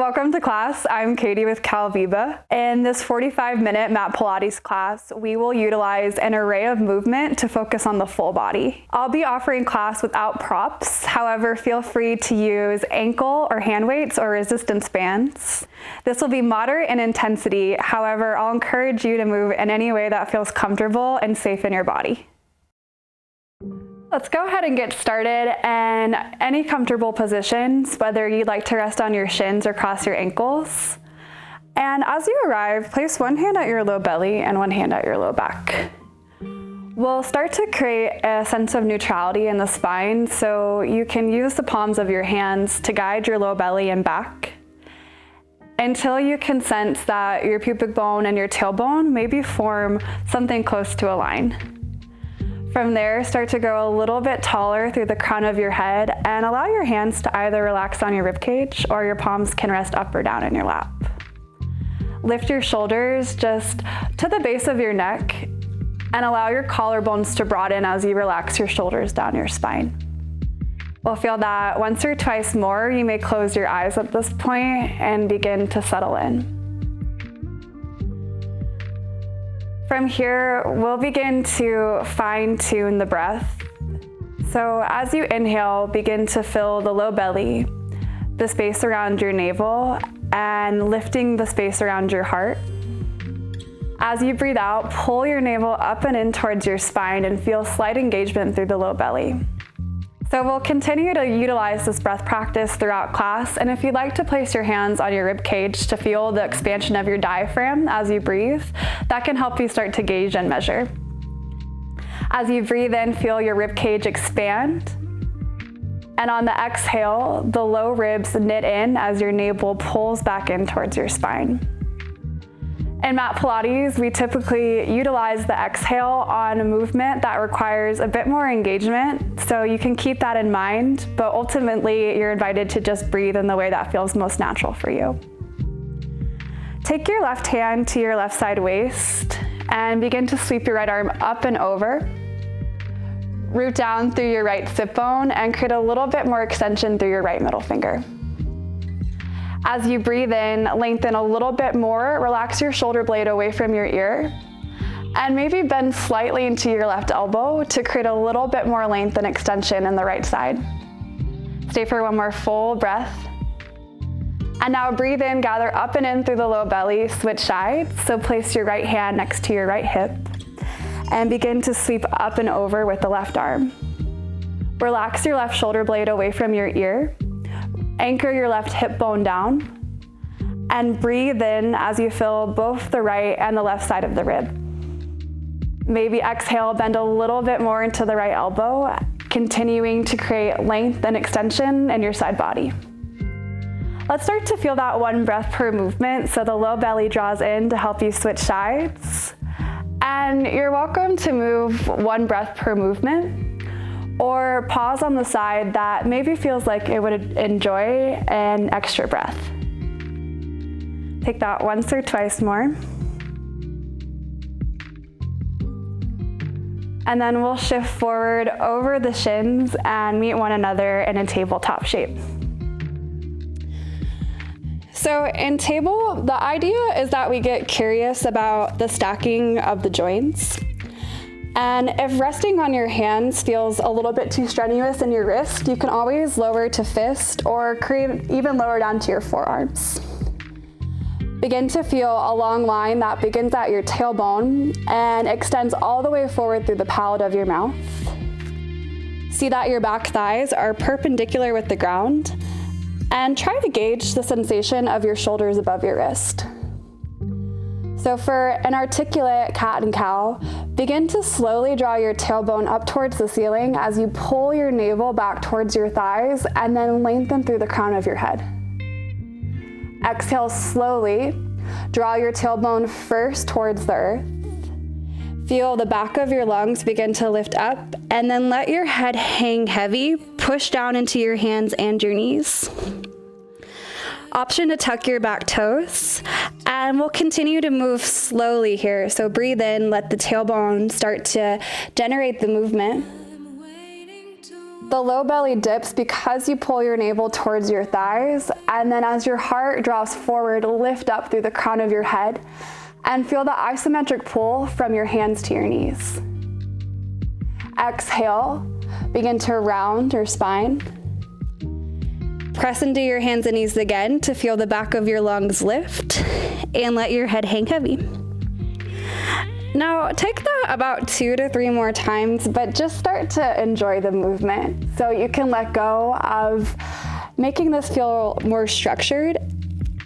Welcome to class. I'm Katie with Cal VEBA. In this 45-minute Mat Pilates class, we will utilize an array of movement to focus on the full body. I'll be offering class without props. However, feel free to use ankle or hand weights or resistance bands. This will be moderate in intensity. However, I'll encourage you to move in any way that feels comfortable and safe in your body. Let's go ahead and get started in any comfortable positions, whether you'd like to rest on your shins or cross your ankles. And as you arrive, place one hand at your low belly and one hand at your low back. We'll start to create a sense of neutrality in the spine, so you can use the palms of your hands to guide your low belly and back until you can sense that your pubic bone and your tailbone maybe form something close to a line. From there, start to go a little bit taller through the crown of your head and allow your hands to either relax on your ribcage or your palms can rest up or down in your lap. Lift your shoulders just to the base of your neck and allow your collarbones to broaden as you relax your shoulders down your spine. We'll feel that once or twice more. You may close your eyes at this point and begin to settle in. From here, we'll begin to fine-tune the breath. So as you inhale, begin to fill the low belly, the space around your navel, and lifting the space around your heart. As you breathe out, pull your navel up and in towards your spine and feel slight engagement through the low belly. So we'll continue to utilize this breath practice throughout class, and if you'd like to place your hands on your rib cage to feel the expansion of your diaphragm as you breathe, that can help you start to gauge and measure. As you breathe in, feel your rib cage expand, and on the exhale, the low ribs knit in as your navel pulls back in towards your spine. In Mat Pilates, we typically utilize the exhale on a movement that requires a bit more engagement, so you can keep that in mind, but ultimately you're invited to just breathe in the way that feels most natural for you. Take your left hand to your left side waist and begin to sweep your right arm up and over. Root down through your right sit bone and create a little bit more extension through your right middle finger. As you breathe in, lengthen a little bit more, relax your shoulder blade away from your ear, and maybe bend slightly into your left elbow to create a little bit more length and extension in the right side. Stay for one more full breath. And now breathe in, gather up and in through the low belly, switch sides. So place your right hand next to your right hip and begin to sweep up and over with the left arm. Relax your left shoulder blade away from your ear. Anchor your left hip bone down and breathe in as you feel both the right and the left side of the rib. Maybe exhale, bend a little bit more into the right elbow, continuing to create length and extension in your side body. Let's start to feel that one breath per movement, so the low belly draws in to help you switch sides. And you're welcome to move one breath per movement, or pause on the side that maybe feels like it would enjoy an extra breath. Take that once or twice more. And then we'll shift forward over the shins and meet one another in a tabletop shape. So in table, the idea is that we get curious about the stacking of the joints. And if resting on your hands feels a little bit too strenuous in your wrist, you can always lower to fist or create even lower down to your forearms. Begin to feel a long line that begins at your tailbone and extends all the way forward through the palate of your mouth. See that your back thighs are perpendicular with the ground, and try to gauge the sensation of your shoulders above your wrist. So for an articulate cat and cow, begin to slowly draw your tailbone up towards the ceiling as you pull your navel back towards your thighs and then lengthen through the crown of your head. Exhale slowly, draw your tailbone first towards the earth. Feel the back of your lungs begin to lift up and then let your head hang heavy, push down into your hands and your knees. Option to tuck your back toes, and we'll continue to move slowly here. So breathe in, let the tailbone start to generate the movement. The low belly dips because you pull your navel towards your thighs, and then as your heart draws forward, lift up through the crown of your head and feel the isometric pull from your hands to your knees. Exhale, begin to round your spine. Press into your hands and knees again to feel the back of your lungs lift and let your head hang heavy. Now take that about 2 to 3 more times, but just start to enjoy the movement so you can let go of making this feel more structured,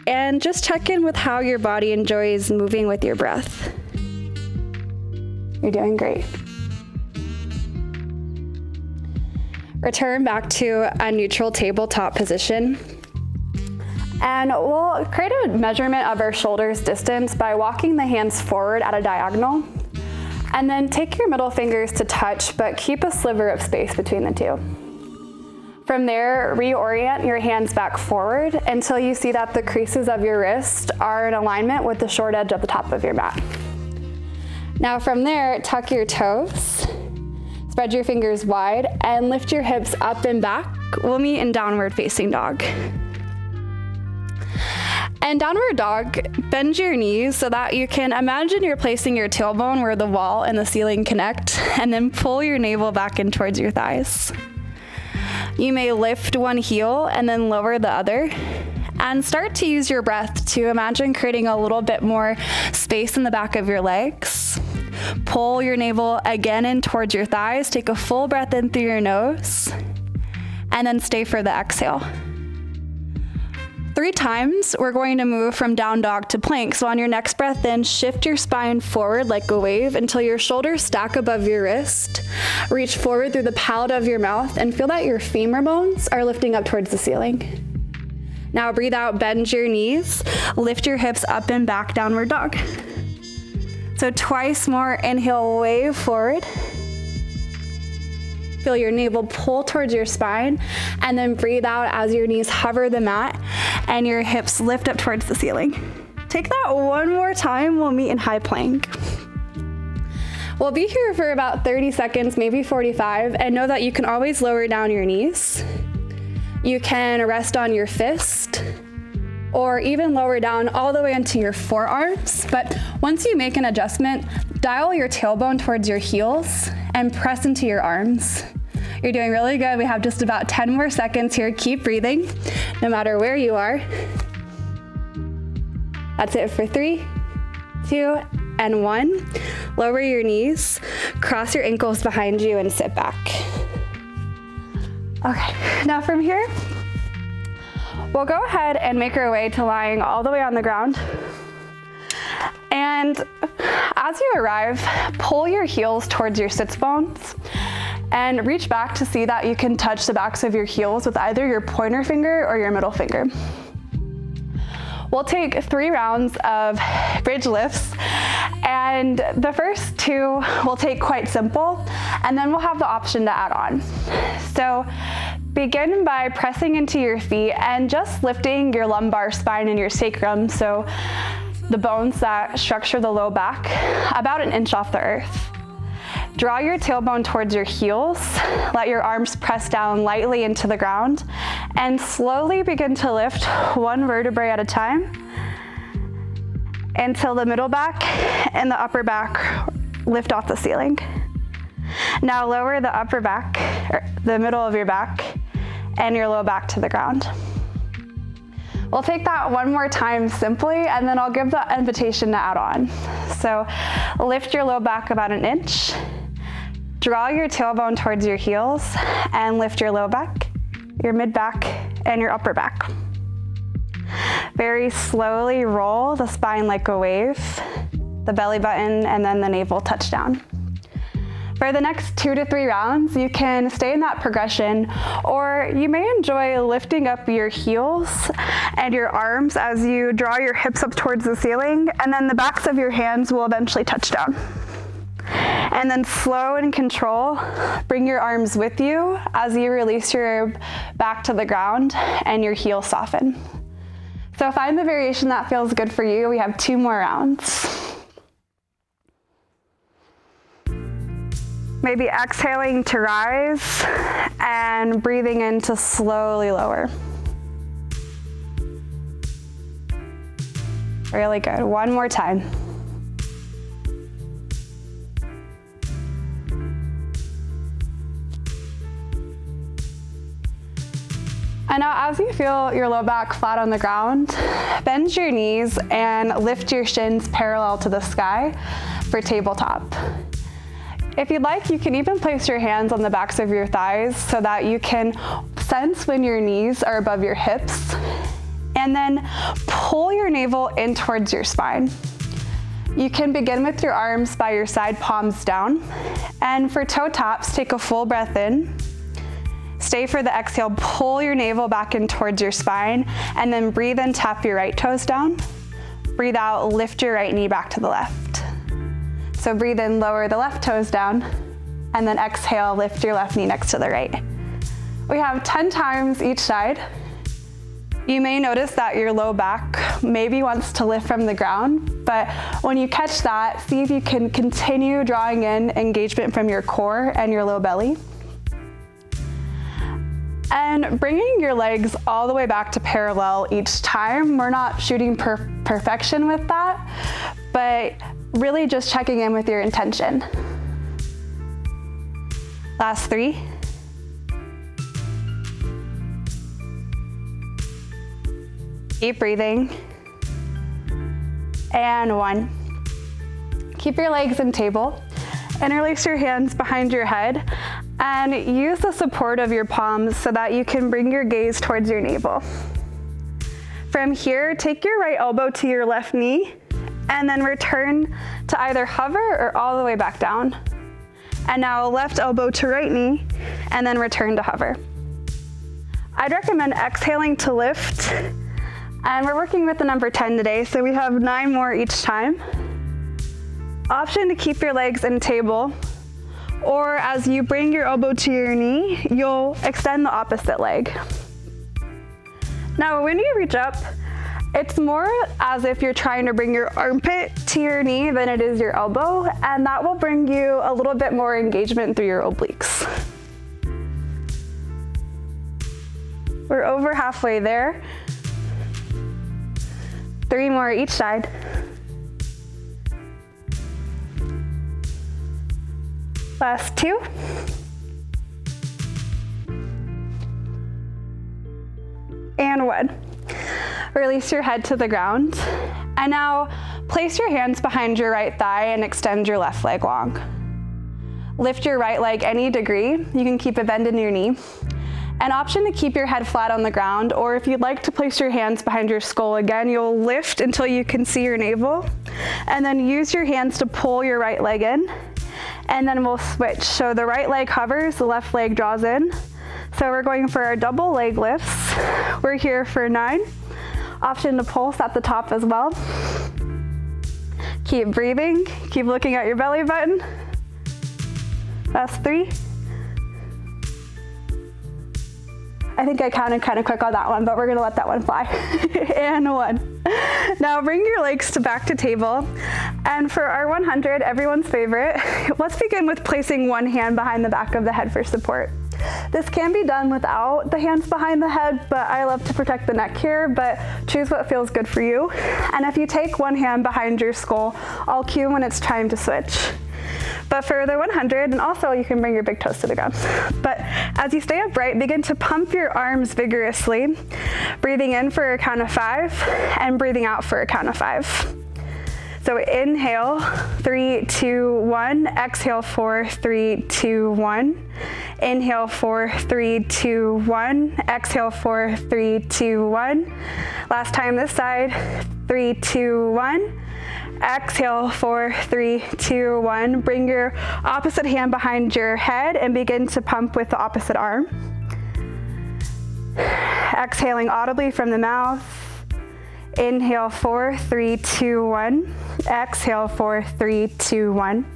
and just check in with how your body enjoys moving with your breath. You're doing great. Return back to a neutral tabletop position. And we'll create a measurement of our shoulders distance by walking the hands forward at a diagonal. And then take your middle fingers to touch, but keep a sliver of space between the two. From there, reorient your hands back forward until you see that the creases of your wrist are in alignment with the short edge of the top of your mat. Now from there, tuck your toes, spread your fingers wide, and lift your hips up and back. We'll meet in downward facing dog. And downward dog, bend your knees so that you can imagine you're placing your tailbone where the wall and the ceiling connect, and then pull your navel back in towards your thighs. You may lift one heel and then lower the other, and start to use your breath to imagine creating a little bit more space in the back of your legs. Pull your navel again in towards your thighs, take a full breath in through your nose, and then stay for the exhale. 3 times, we're going to move from down dog to plank. So on your next breath in, shift your spine forward like a wave until your shoulders stack above your wrist. Reach forward through the palate of your mouth and feel that your femur bones are lifting up towards the ceiling. Now breathe out, bend your knees, lift your hips up and back, downward dog. So twice more, inhale, wave forward. Feel your navel pull towards your spine, and then breathe out as your knees hover the mat and your hips lift up towards the ceiling. Take that one more time, we'll meet in high plank. We'll be here for about 30 seconds, maybe 45, and know that you can always lower down your knees. You can rest on your fist, or even lower down all the way into your forearms. But once you make an adjustment, dial your tailbone towards your heels and press into your arms. You're doing really good. We have just about 10 more seconds here. Keep breathing, no matter where you are. That's it for 3, 2, and 1. Lower your knees, cross your ankles behind you, and sit back. Okay, now from here, we'll go ahead and make our way to lying all the way on the ground. And as you arrive, pull your heels towards your sits bones and reach back to see that you can touch the backs of your heels with either your pointer finger or your middle finger. We'll take 3 rounds of bridge lifts, and the first 2 we'll take quite simple, and then we'll have the option to add on. So begin by pressing into your feet and just lifting your lumbar spine and your sacrum, so the bones that structure the low back, about 1 inch off the earth. Draw your tailbone towards your heels, let your arms press down lightly into the ground, and slowly begin to lift 1 vertebrae at a time until the middle back and the upper back lift off the ceiling. Now lower the upper back, or the middle of your back, and your low back to the ground. We'll take that one more time simply, and then I'll give the invitation to add on. So lift your low back about 1 inch, draw your tailbone towards your heels, and lift your low back, your mid back, and your upper back. Very slowly roll the spine like a wave, the belly button, and then the navel touch down. For the next 2 to 3 rounds, you can stay in that progression, or you may enjoy lifting up your heels and your arms as you draw your hips up towards the ceiling, and then the backs of your hands will eventually touch down. And then slow and control, bring your arms with you as you release your back to the ground and your heels soften. So find the variation that feels good for you. We have 2 more rounds. Maybe exhaling to rise and breathing in to slowly lower. Really good. One more time. And now as you feel your low back flat on the ground, bend your knees and lift your shins parallel to the sky for tabletop. If you'd like, you can even place your hands on the backs of your thighs so that you can sense when your knees are above your hips, and then pull your navel in towards your spine. You can begin with your arms by your side palms down, and for toe taps, take a full breath in. Stay for the exhale, pull your navel back in towards your spine, and then breathe in, tap your right toes down. Breathe out, lift your right knee back to the left. So breathe in, lower the left toes down, and then exhale, lift your left knee next to the right. We have 10 times each side. You may notice that your low back maybe wants to lift from the ground, but when you catch that, see if you can continue drawing in engagement from your core and your low belly. And bringing your legs all the way back to parallel each time. We're not shooting perfection with that, but really just checking in with your intention. Last 3. Keep breathing. And 1. Keep your legs in table. Interlace your hands behind your head and use the support of your palms so that you can bring your gaze towards your navel. From here, take your right elbow to your left knee and then return to either hover or all the way back down. And now left elbow to right knee and then return to hover. I'd recommend exhaling to lift, and we're working with the number 10 today, so we have 9 more each time. Option to keep your legs in table, or as you bring your elbow to your knee, you'll extend the opposite leg. Now, when you reach up, it's more as if you're trying to bring your armpit to your knee than it is your elbow, and that will bring you a little bit more engagement through your obliques. We're over halfway there. 3 more each side. Last 2. And 1. Release your head to the ground. And now place your hands behind your right thigh and extend your left leg long. Lift your right leg any degree. You can keep a bend in your knee. An option to keep your head flat on the ground, or if you'd like to place your hands behind your skull again, you'll lift until you can see your navel, and then use your hands to pull your right leg in. And then we'll switch. So the right leg hovers, the left leg draws in. So we're going for our double leg lifts. We're here for 9. Option to pulse at the top as well. Keep breathing, keep looking at your belly button. Last 3. I think I counted kind of quick on that one, but we're gonna let that one fly. And 1. Now bring your legs back to table. And for our 100, everyone's favorite, let's begin with placing one hand behind the back of the head for support. This can be done without the hands behind the head, but I love to protect the neck here, but choose what feels good for you. And if you take one hand behind your skull, I'll cue when it's time to switch. But for the 100, and also you can bring your big toes to the ground. But as you stay upright, begin to pump your arms vigorously, breathing in for a count of 5 and breathing out for a count of 5. So inhale, 3, 2, 1. Exhale, 4, 3, 2, 1. Inhale, 4, 3, 2, 1. Exhale, 4, 3, 2, 1. Last time this side, 3, 2, 1. Exhale, 4, 3, 2, 1. Bring your opposite hand behind your head and begin to pump with the opposite arm. Exhaling audibly from the mouth. Inhale, 4, 3, 2, 1. Exhale, 4, 3, 2, 1.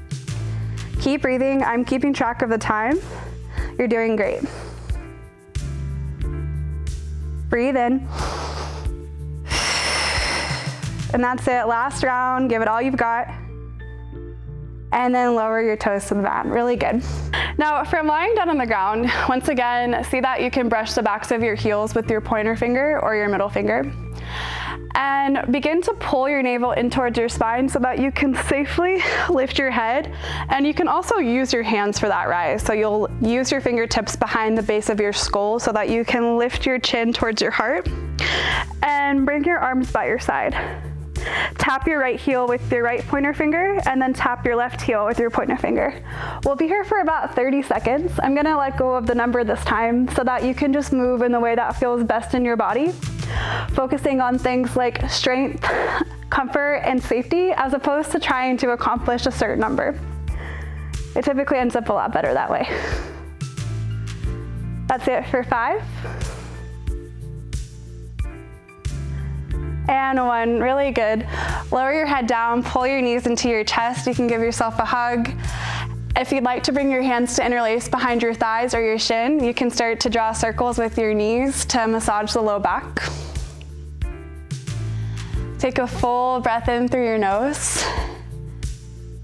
Keep breathing. I'm keeping track of the time. You're doing great. Breathe in. And that's it. Last round. Give it all you've got. and then lower your toes to the mat. Really good. Now, from lying down on the ground, once again, see that you can brush the backs of your heels with your pointer finger or your middle finger. And begin to pull your navel in towards your spine so that you can safely lift your head. And you can also use your hands for that rise. So you'll use your fingertips behind the base of your skull so that you can lift your chin towards your heart and bring your arms by your side. Tap your right heel with your right pointer finger and then tap your left heel with your pointer finger. We'll be here for about 30 seconds. I'm gonna let go of the number this time so that you can just move in the way that feels best in your body, focusing on things like strength, comfort, and safety as opposed to trying to accomplish a certain number. It typically ends up a lot better that way. That's it for 5. And 1, really good. Lower your head down, pull your knees into your chest. You can give yourself a hug. If you'd like to bring your hands to interlace behind your thighs or your shin, you can start to draw circles with your knees to massage the low back. Take a full breath in through your nose,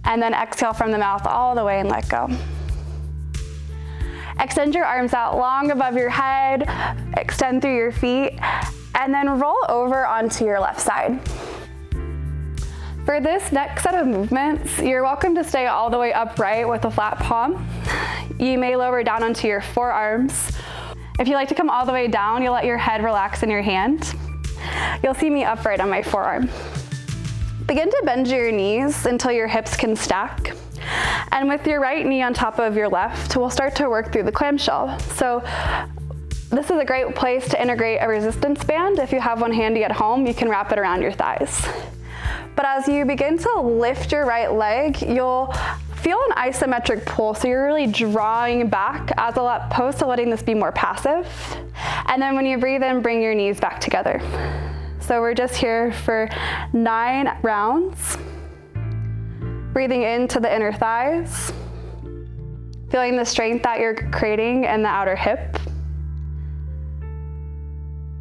and then exhale from the mouth all the way and let go. Extend your arms out long above your head, extend through your feet, and then roll over onto your left side. For this next set of movements, you're welcome to stay all the way upright with a flat palm. You may lower down onto your forearms. If you like to come all the way down, you'll let your head relax in your hand. You'll see me upright on my forearm. Begin to bend your knees until your hips can stack. And with your right knee on top of your left, we'll start to work through the clamshell. So this is a great place to integrate a resistance band. If you have one handy at home, you can wrap it around your thighs. But as you begin to lift your right leg, you'll feel an isometric pull. So you're really drawing back as opposed to letting this be more passive. And then when you breathe in, bring your knees back together. So we're just here for 9 rounds. Breathing into the inner thighs. Feeling the strength that you're creating in the outer hip.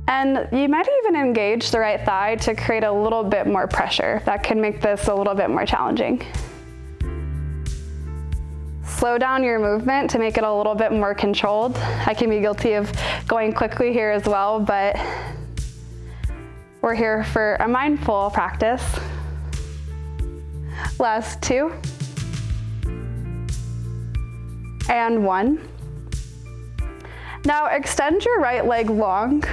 And you might even engage the right thigh to create a little bit more pressure. That can make this a little bit more challenging. Slow down your movement to make it a little bit more controlled. I can be guilty of going quickly here as well, but we're here for a mindful practice. Last 2. And 1. Now extend your right leg long.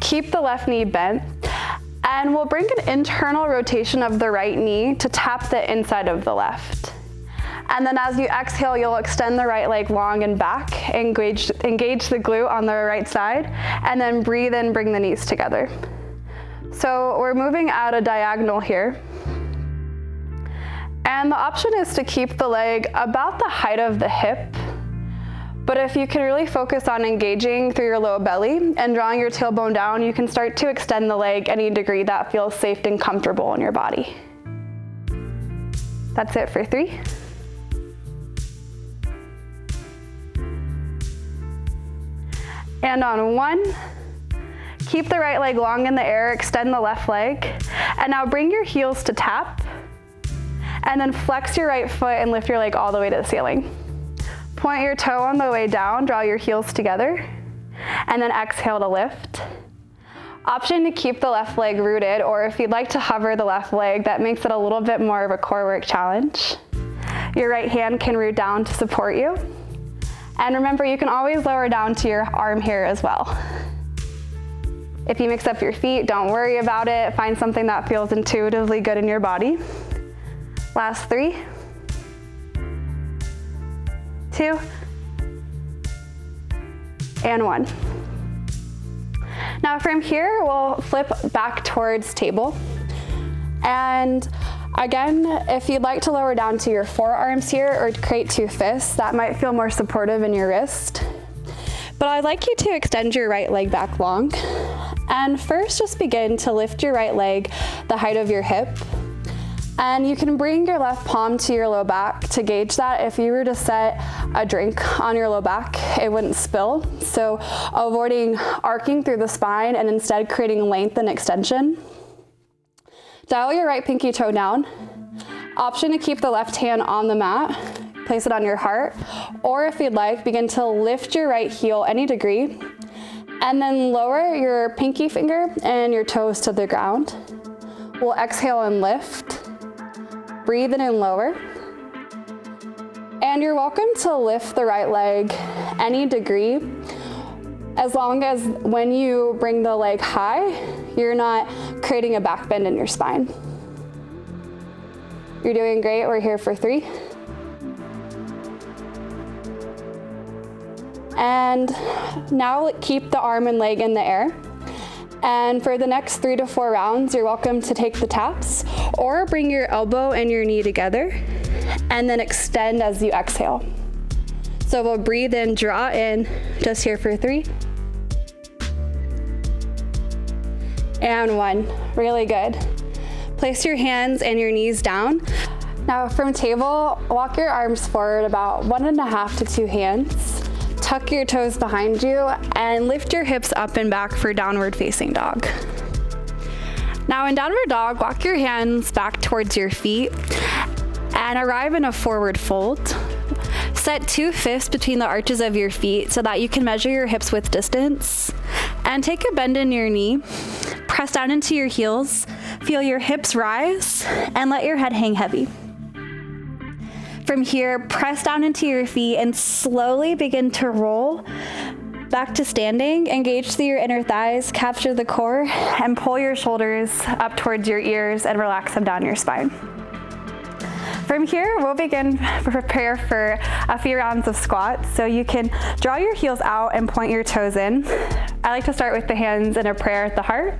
Keep the left knee bent, and we'll bring an internal rotation of the right knee to tap the inside of the left. And then as you exhale, you'll extend the right leg long and back, engage the glute on the right side, and then breathe in, bring the knees together. So we're moving at a diagonal here. And the option is to keep the leg about the height of the hip. But if you can really focus on engaging through your low belly and drawing your tailbone down, you can start to extend the leg any degree that feels safe and comfortable in your body. That's it for 3. And on 1, keep the right leg long in the air, extend the left leg, and now bring your heels to tap, and then flex your right foot and lift your leg all the way to the ceiling. Point your toe on the way down, draw your heels together, and then exhale to lift. Option to keep the left leg rooted, or if you'd like to hover the left leg, that makes it a little bit more of a core work challenge. Your right hand can root down to support you. And remember, you can always lower down to your arm here as well. If you mix up your feet, don't worry about it. Find something that feels intuitively good in your body. Last 3. 2, and 1. Now from here, we'll flip back towards table. And again, if you'd like to lower down to your forearms here or create 2 fists, that might feel more supportive in your wrist. But I'd like you to extend your right leg back long. And first, just begin to lift your right leg the height of your hip. And you can bring your left palm to your low back to gauge that. If you were to set a drink on your low back, it wouldn't spill. So avoiding arcing through the spine and instead creating length and extension. Dial your right pinky toe down Option to keep the left hand on the mat, place it on your heart, or if you'd like, begin to lift your right heel any degree, and then lower your pinky finger and your toes to the ground. We'll exhale and lift, breathe in and lower. And you're welcome to lift the right leg any degree, as long as when you bring the leg high, you're not creating a back bend in your spine. You're doing great. We're here for 3. And now keep the arm and leg in the air. And for the next 3 to 4 rounds, you're welcome to take the taps or bring your elbow and your knee together and then extend as you exhale. So we'll breathe in, draw in, just here for 3. And 1, really good. Place your hands and your knees down. Now from table, walk your arms forward about 1.5 to 2 hands. Tuck your toes behind you and lift your hips up and back for downward facing dog. Now in downward dog, walk your hands back towards your feet and arrive in a forward fold. Set 2 fists between the arches of your feet so that you can measure your hips width distance. And take a bend in your knee. Press down into your heels, feel your hips rise, and let your head hang heavy. From here, press down into your feet and slowly begin to roll back to standing. Engage through your inner thighs, capture the core, and pull your shoulders up towards your ears and relax them down your spine. From here, we'll begin to prepare for a few rounds of squats. So you can draw your heels out and point your toes in. I like to start with the hands in a prayer at the heart.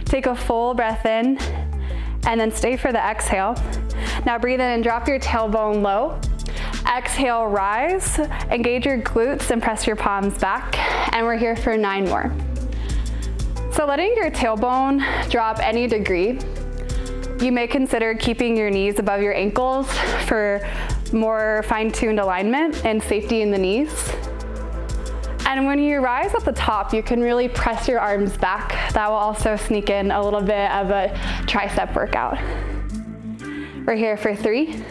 Take a full breath in and then stay for the exhale. Now breathe in and drop your tailbone low. Exhale, rise, engage your glutes and press your palms back. And we're here for 9 more. So letting your tailbone drop any degree, you may consider keeping your knees above your ankles for more fine-tuned alignment and safety in the knees. And when you rise at the top, you can really press your arms back. That will also sneak in a little bit of a tricep workout. We're here for 3.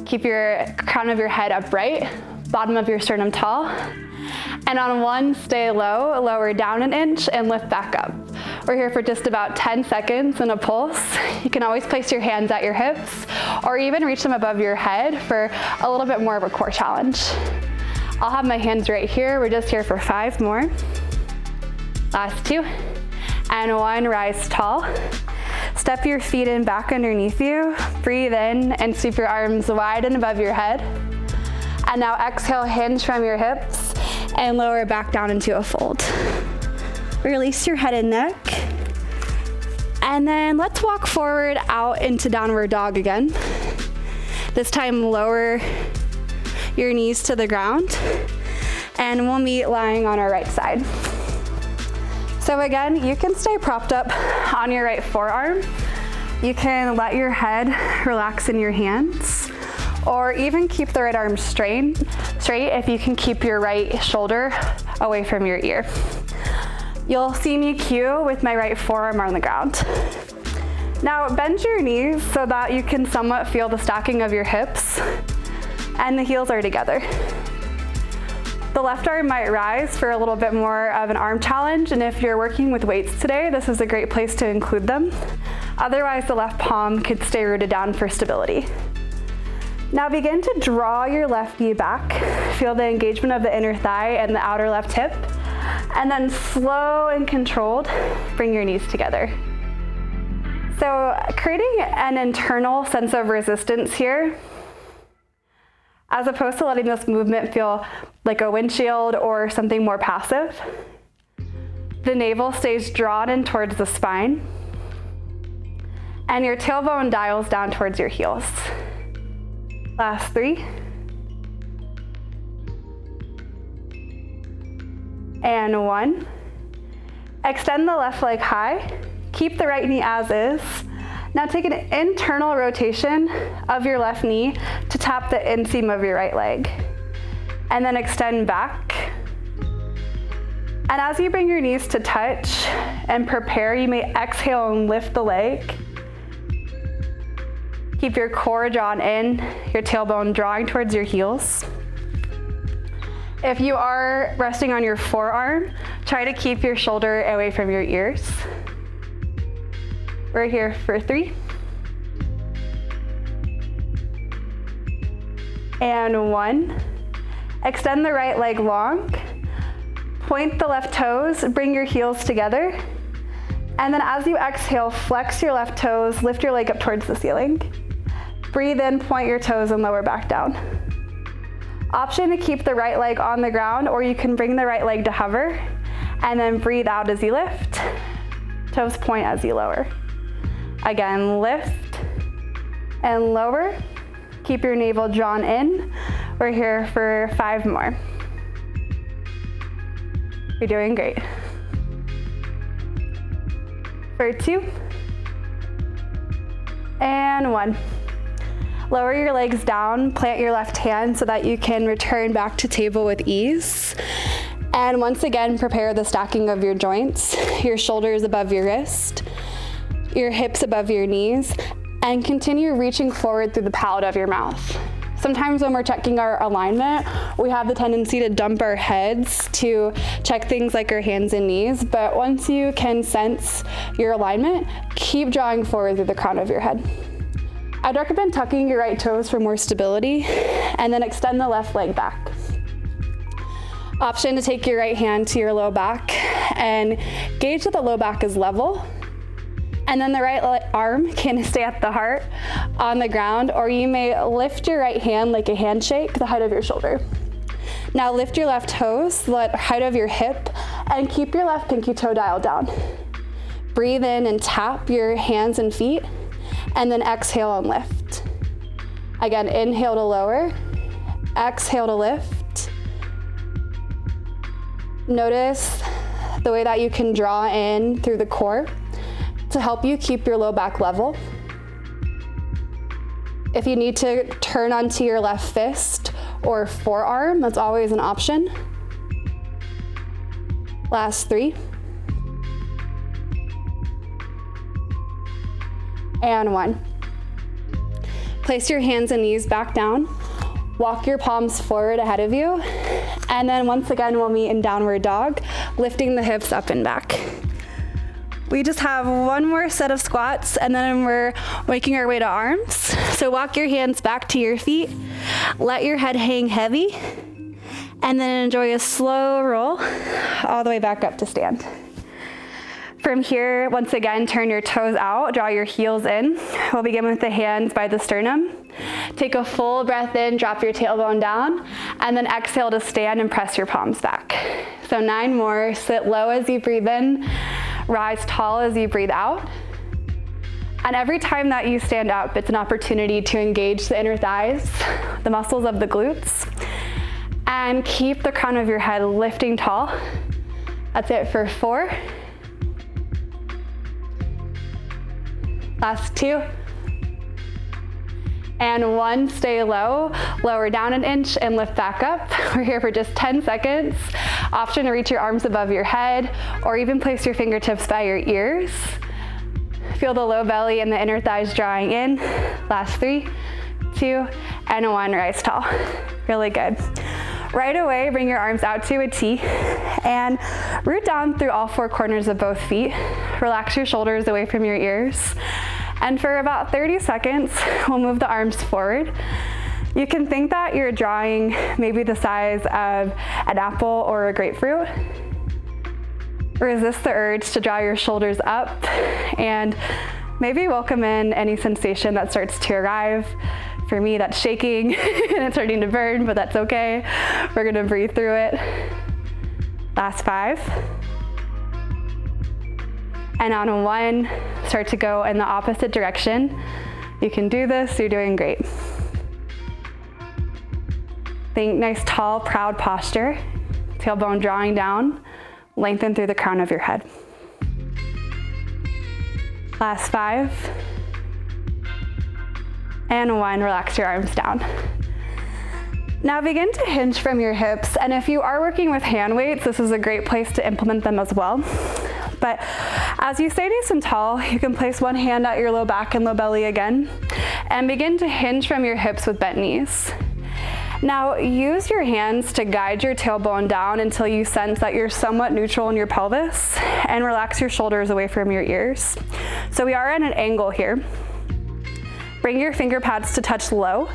Keep your crown of your head upright, bottom of your sternum tall. And on 1, stay low, lower down an inch and lift back up. We're here for just about 10 seconds in a pulse. You can always place your hands at your hips or even reach them above your head for a little bit more of a core challenge. I'll have my hands right here. We're just here for 5 more. Last 2. And 1, rise tall. Step your feet in back underneath you. Breathe in and sweep your arms wide and above your head. And now exhale, hinge from your hips and lower back down into a fold. Release your head and neck. And then let's walk forward out into downward dog again. This time lower your knees to the ground and we'll meet lying on our right side. So again, you can stay propped up on your right forearm. You can let your head relax in your hands or even keep the right arm straight if you can keep your right shoulder away from your ear. You'll see me cue with my right forearm on the ground. Now bend your knees so that you can somewhat feel the stacking of your hips and the heels are together. The left arm might rise for a little bit more of an arm challenge, and if you're working with weights today, this is a great place to include them. Otherwise, the left palm could stay rooted down for stability. Now begin to draw your left knee back. Feel the engagement of the inner thigh and the outer left hip. And then slow and controlled, bring your knees together. So creating an internal sense of resistance here, as opposed to letting this movement feel like a windshield or something more passive. The navel stays drawn in towards the spine, and your tailbone dials down towards your heels. Last 3. And 1. Extend the left leg high. Keep the right knee as is. Now take an internal rotation of your left knee to tap the inseam of your right leg. And then extend back. And as you bring your knees to touch and prepare, you may exhale and lift the leg. Keep your core drawn in, your tailbone drawing towards your heels. If you are resting on your forearm, try to keep your shoulder away from your ears. We're here for 3. And 1. Extend the right leg long. Point the left toes, bring your heels together. And then as you exhale, flex your left toes, lift your leg up towards the ceiling. Breathe in, point your toes, and lower back down. Option to keep the right leg on the ground, or you can bring the right leg to hover, and then breathe out as you lift. Toes point as you lower. Again, lift and lower. Keep your navel drawn in. We're here for 5 more. You're doing great. For 2. And 1. Lower your legs down, plant your left hand so that you can return back to table with ease. And once again, prepare the stacking of your joints, your shoulders above your wrist, your hips above your knees, and continue reaching forward through the palate of your mouth. Sometimes when we're checking our alignment, we have the tendency to dump our heads to check things like our hands and knees, but once you can sense your alignment, keep drawing forward through the crown of your head. I'd recommend tucking your right toes for more stability, and then extend the left leg back. Option to take your right hand to your low back and gauge that the low back is level. And then the right arm can stay at the heart on the ground, or you may lift your right hand like a handshake, the height of your shoulder. Now lift your left toes, the height of your hip, and keep your left pinky toe dialed down. Breathe in and tap your hands and feet, and then exhale and lift. Again, inhale to lower, exhale to lift. Notice the way that you can draw in through the core to help you keep your low back level. If you need to turn onto your left fist or forearm, that's always an option. Last 3. And 1. Place your hands and knees back down. Walk your palms forward ahead of you. And then once again, we'll meet in downward dog, lifting the hips up and back. We just have 1 more set of squats, and then we're making our way to arms. So walk your hands back to your feet. Let your head hang heavy. And then enjoy a slow roll all the way back up to stand. From here, once again, turn your toes out, draw your heels in. We'll begin with the hands by the sternum. Take a full breath in, drop your tailbone down, and then exhale to stand and press your palms back. So 9 more, sit low as you breathe in, rise tall as you breathe out. And every time that you stand up, it's an opportunity to engage the inner thighs, the muscles of the glutes, and keep the crown of your head lifting tall. That's it for 4. Last 2. And 1, stay low, lower down an inch and lift back up. We're here for just 10 seconds. Option to reach your arms above your head or even place your fingertips by your ears. Feel the low belly and the inner thighs drawing in. Last 3, 2, and 1, rise tall. Really good. Right away, bring your arms out to a T and root down through all 4 corners of both feet. Relax your shoulders away from your ears. And for about 30 seconds, we'll move the arms forward. You can think that you're drawing maybe the size of an apple or a grapefruit. Resist the urge to draw your shoulders up and maybe welcome in any sensation that starts to arrive. For me, that's shaking and it's starting to burn, but that's okay. We're gonna breathe through it. Last 5. And on 1, start to go in the opposite direction. You can do this, you're doing great. Think nice, tall, proud posture. Tailbone drawing down, lengthen through the crown of your head. Last 5. And 1, relax your arms down. Now begin to hinge from your hips, and if you are working with hand weights, this is a great place to implement them as well. But as you stay nice and tall, you can place one hand at your low back and low belly again, and begin to hinge from your hips with bent knees. Now use your hands to guide your tailbone down until you sense that you're somewhat neutral in your pelvis, and relax your shoulders away from your ears. So we are at an angle here. Bring your finger pads to touch low,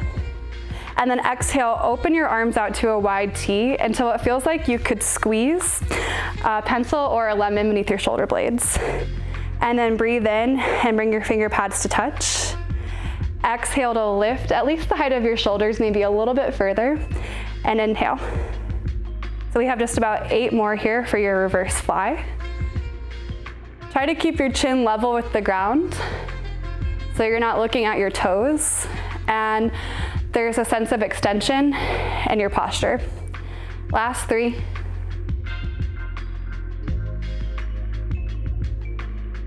and then exhale, open your arms out to a wide T until it feels like you could squeeze a pencil or a lemon beneath your shoulder blades. And then breathe in and bring your finger pads to touch. Exhale to lift at least the height of your shoulders, maybe a little bit further, and inhale. So we have just about 8 more here for your reverse fly. Try to keep your chin level with the ground so you're not looking at your toes, and there's a sense of extension in your posture. Last 3.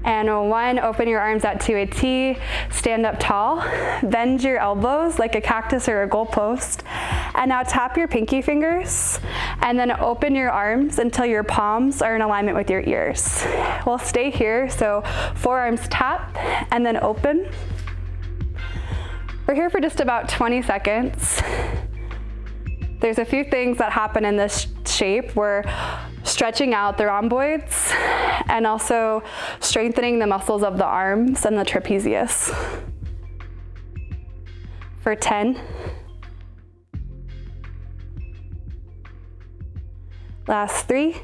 And 1, open your arms out to a T, stand up tall, bend your elbows like a cactus or a goalpost, and now tap your pinky fingers, and then open your arms until your palms are in alignment with your ears. We'll stay here, so forearms tap, and then open. We're here for just about 20 seconds. There's a few things that happen in this shape. We're stretching out the rhomboids and also strengthening the muscles of the arms and the trapezius. For 10. Last 3.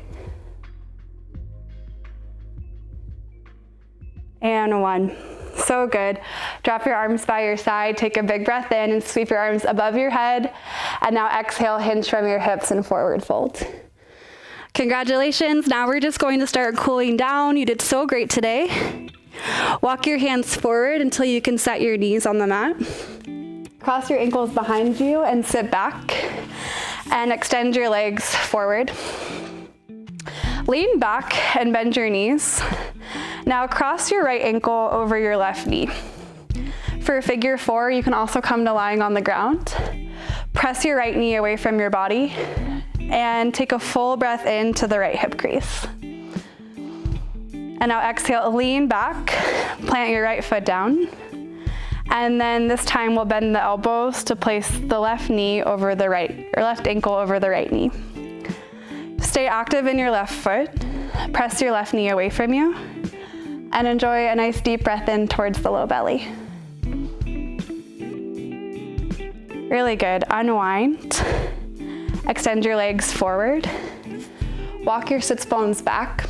And 1. So good. Drop your arms by your side, take a big breath in and sweep your arms above your head. And now exhale, hinge from your hips and forward fold. Congratulations. Now we're just going to start cooling down. You did so great today. Walk your hands forward until you can set your knees on the mat. Cross your ankles behind you and sit back and extend your legs forward. Lean back and bend your knees. Now cross your right ankle over your left knee. For figure 4, you can also come to lying on the ground. Press your right knee away from your body and take a full breath into the right hip crease. And now exhale, lean back, plant your right foot down. And then this time we'll bend the elbows to place the left knee over the right, or left ankle over the right knee. Stay active in your left foot. Press your left knee away from you. And enjoy a nice deep breath in towards the low belly. Really good. Unwind. Extend your legs forward. Walk your sits bones back.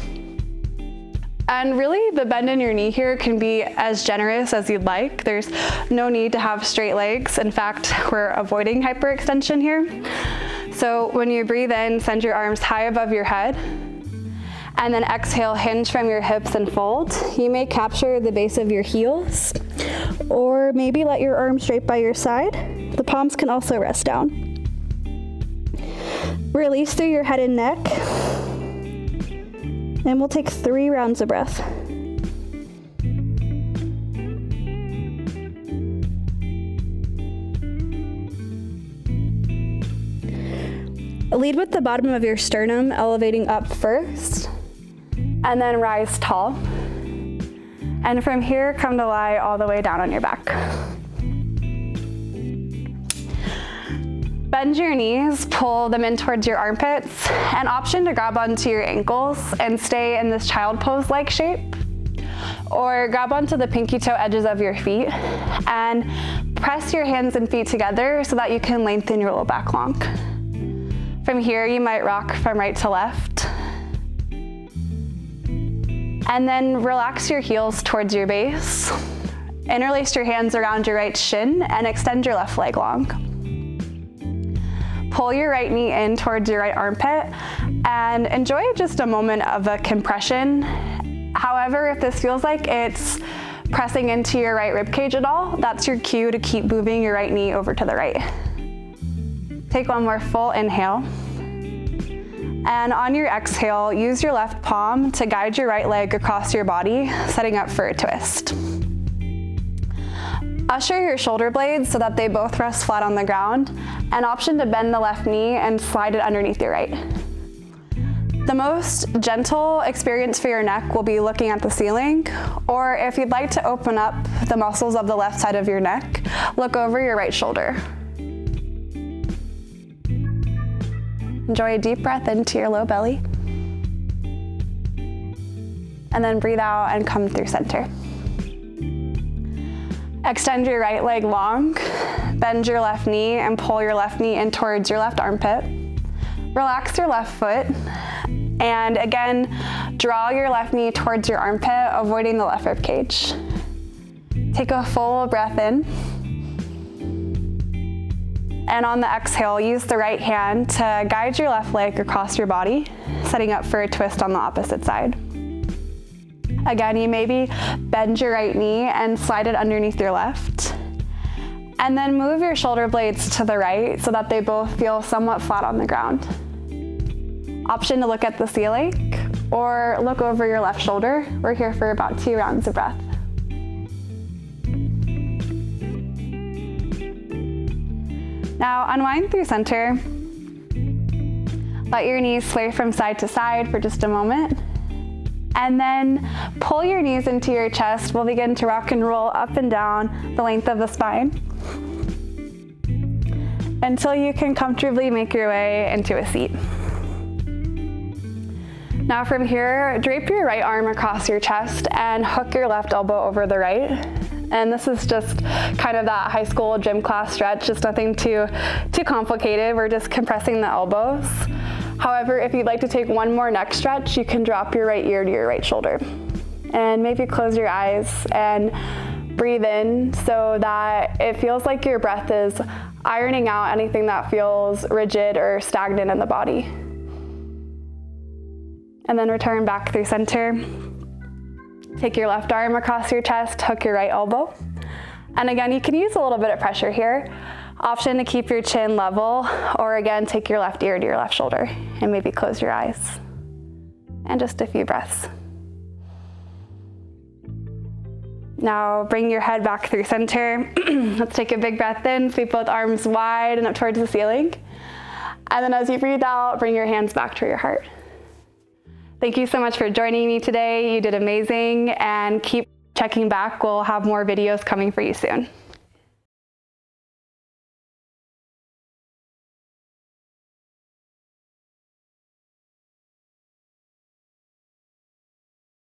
And really, the bend in your knee here can be as generous as you'd like. There's no need to have straight legs. In fact, we're avoiding hyperextension here. So when you breathe in, send your arms high above your head. And then exhale, hinge from your hips and fold. You may capture the base of your heels, or maybe let your arms straight by your side. The palms can also rest down. Release through your head and neck. And we'll take 3 rounds of breath. Lead with the bottom of your sternum elevating up first, and then rise tall. And from here, come to lie all the way down on your back. Bend your knees, pull them in towards your armpits, and option to grab onto your ankles and stay in this child pose-like shape. Or grab onto the pinky toe edges of your feet and press your hands and feet together so that you can lengthen your low back long. From here, you might rock from right to left. And then relax your heels towards your base. Interlace your hands around your right shin and extend your left leg long. Pull your right knee in towards your right armpit and enjoy just a moment of a compression. However, if this feels like it's pressing into your right rib cage at all, that's your cue to keep moving your right knee over to the right. Take one more full inhale. And on your exhale, use your left palm to guide your right leg across your body, setting up for a twist. Usher your shoulder blades so that they both rest flat on the ground, and option to bend the left knee and slide it underneath your right. The most gentle experience for your neck will be looking at the ceiling, or if you'd like to open up the muscles of the left side of your neck, look over your right shoulder. Enjoy a deep breath into your low belly. And then breathe out and come through center. Extend your right leg long, bend your left knee and pull your left knee in towards your left armpit. Relax your left foot, and again, draw your left knee towards your armpit, avoiding the left rib cage. Take a full breath in. And on the exhale, use the right hand to guide your left leg across your body, setting up for a twist on the opposite side. Again, you maybe bend your right knee and slide it underneath your left. And then move your shoulder blades to the right so that they both feel somewhat flat on the ground. Option to look at the ceiling or look over your left shoulder. We're here for about 2 rounds of breath. Now unwind through center. Let your knees sway from side to side for just a moment. And then pull your knees into your chest. We'll begin to rock and roll up and down the length of the spine until you can comfortably make your way into a seat. Now from here, drape your right arm across your chest and hook your left elbow over the right. And this is just kind of that high school gym class stretch, just nothing too complicated. We're just compressing the elbows. However, if you'd like to take one more neck stretch, you can drop your right ear to your right shoulder. And maybe close your eyes and breathe in so that it feels like your breath is ironing out anything that feels rigid or stagnant in the body. And then return back through center. Take your left arm across your chest, hook your right elbow. And again, you can use a little bit of pressure here. Option to keep your chin level, or again, take your left ear to your left shoulder and maybe close your eyes. And just a few breaths. Now bring your head back through center. Let's take a big breath in, sweep both arms wide and up towards the ceiling. And then as you breathe out, bring your hands back to your heart. Thank you so much for joining me today. You did amazing, and keep checking back. We'll have more videos coming for you soon.